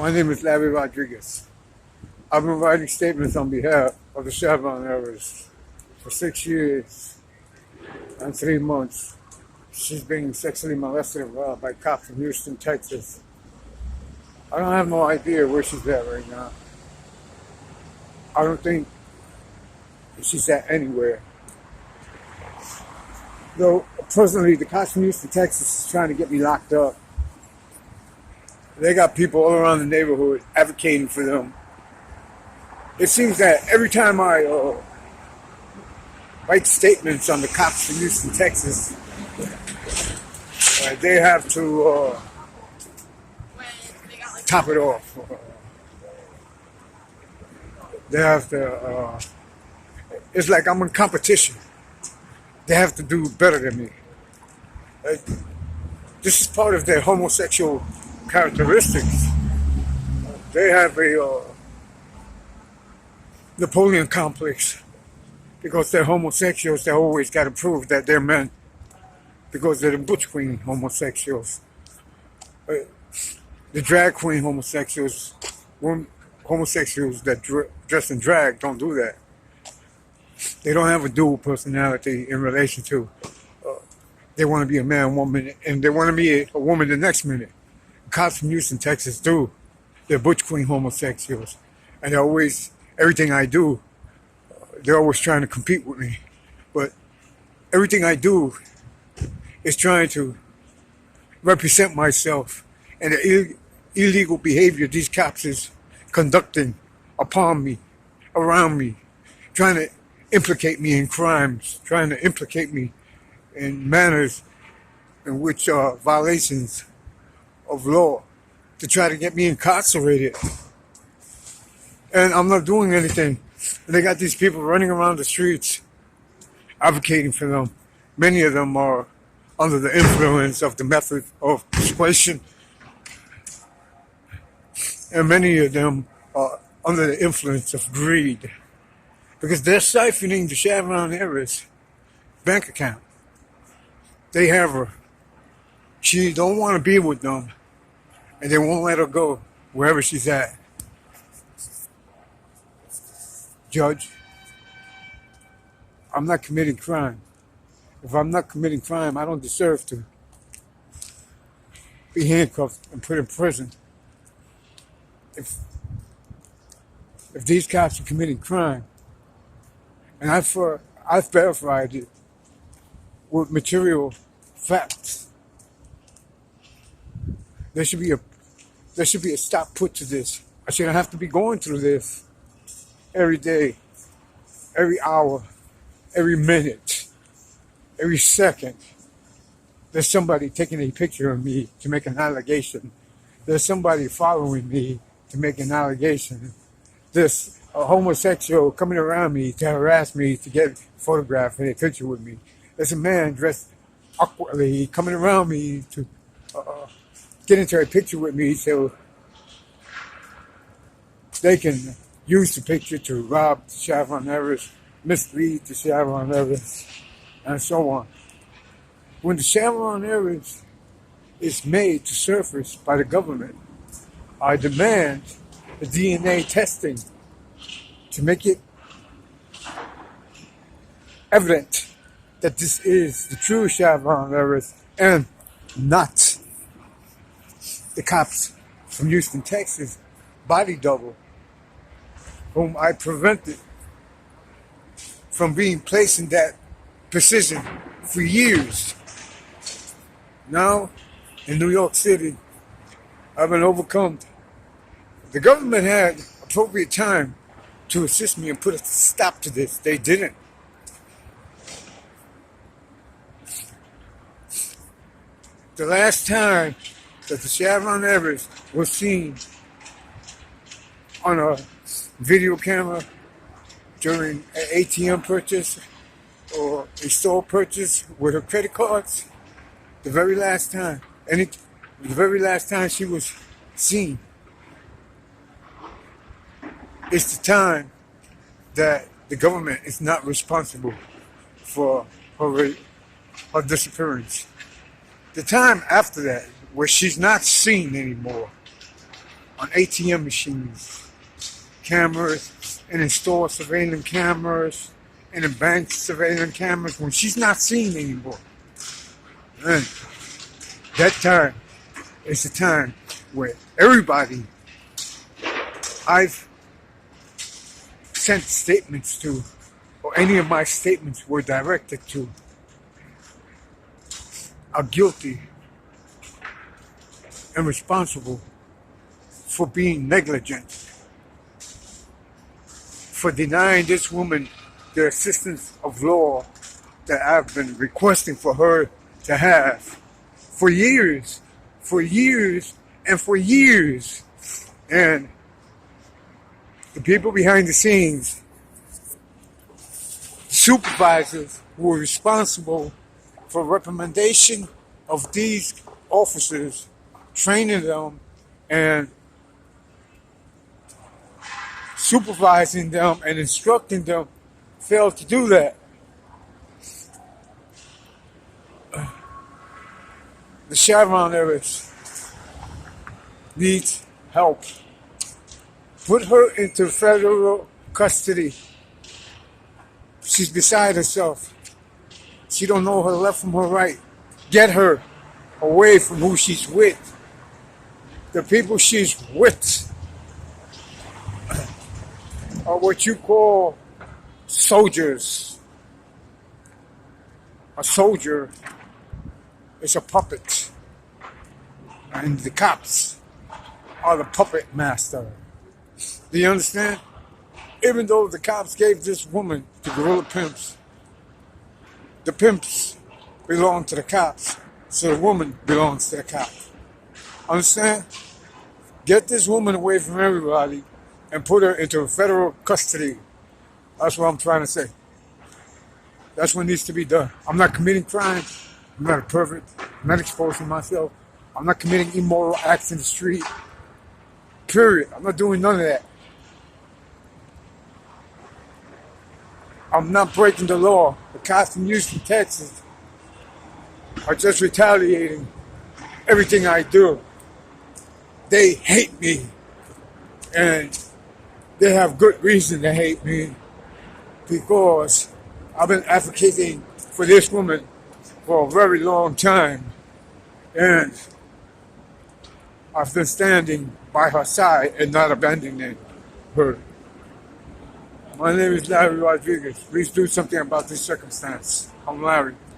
My name is Larry Rodriguez. I've been writing statements on behalf of the Chevron heirs for 6 years and 3 months. She's being sexually molested by cops in Houston, Texas. I don't have no idea where she's at right now. I don't think she's at anywhere. Though, personally, the cops from Houston, Texas is trying to get me locked up. They got people all around the neighborhood advocating for them. It seems that every time I write statements on the cops from Houston, Texas, they have to top it off. They have to, it's like I'm in competition. They have to do better than me. This is part of their homosexual characteristics. They have a Napoleon complex. Because they're homosexuals, they always got to prove that they're men. Because they're the butch queen homosexuals. The drag queen homosexuals, homosexuals that dress in drag don't do that. They don't have a dual personality in relation to they want to be a man one minute and they want to be a woman the next minute. Cops from Houston, Texas do. They're butch queen homosexuals. And they're always, everything I do, they're always trying to compete with me. But everything I do is trying to represent myself and the illegal behavior these cops is conducting upon me, around me, trying to implicate me in crimes, trying to implicate me in manners in which are violations of law to try to get me incarcerated. And I'm not doing anything. And they got these people running around the streets advocating for them. Many of them are under the influence of the method of persuasion. And many of them are under the influence of greed. Because they're siphoning the Chevron heirs' bank account. They have her. She don't want to be with them. And they won't let her go wherever she's at. Judge, I'm not committing crime. If I'm not committing crime, I don't deserve to be handcuffed and put in prison. If these cops are committing crime, and I've verified it with material facts, there should be a stop put to this. I shouldn't have to be going through this every day, every hour, every minute, every second. There's somebody taking a picture of me to make an allegation. There's somebody following me to make an allegation. There's a homosexual coming around me to harass me to get photographed and a picture with me. There's a man dressed awkwardly coming around me to get into a picture with me so they can use the picture to rob the Chevron heirs, mislead the Chevron heirs, and so on. When the Chevron heirs is made to surface by the government, I demand the DNA testing to make it evident that this is the true Chevron heirs and not the cops from Houston, Texas, body double, whom I prevented from being placed in that position for years. Now, in New York City, I've been overcome. The government had appropriate time to assist me and put a stop to this. They didn't. The last time that the Chevron heirs was seen on a video camera during an ATM purchase or a store purchase with her credit cards, the very last time she was seen, it's the time that the government is not responsible for her disappearance. The time after that, where she's not seen anymore, on ATM machines, cameras, and in store surveillance cameras, and in bank surveillance cameras when she's not seen anymore. And that time is the time where everybody I've sent statements to, or any of my statements were directed to, are guilty and responsible for being negligent, for denying this woman the assistance of law that I've been requesting for her to have for years, and for years. And the people behind the scenes, supervisors who were responsible for recommendation of these officers, training them and supervising them and instructing them, failed to do that. The Chevron heiress needs help. Put her into federal custody. She's beside herself. She don't know her left from her right. Get her away from who she's with. The people she's with are what you call soldiers. A soldier is a puppet, and the cops are the puppet master. Do you understand? Even though the cops gave this woman to guerrilla pimps, the pimps belong to the cops, so the woman belongs to the cops. Understand? Get this woman away from everybody and put her into federal custody. That's what I'm trying to say. That's what needs to be done. I'm not committing crime. I'm not a pervert. I'm not exposing myself. I'm not committing immoral acts in the street. Period. I'm not doing none of that. I'm not breaking the law. The cops in Houston, Texas are just retaliating everything I do. They hate me. And they have good reason to hate me, because I've been advocating for this woman for a very long time. And I've been standing by her side and not abandoning her. My name is Larry Rodriguez. Please do something about this circumstance. I'm Larry.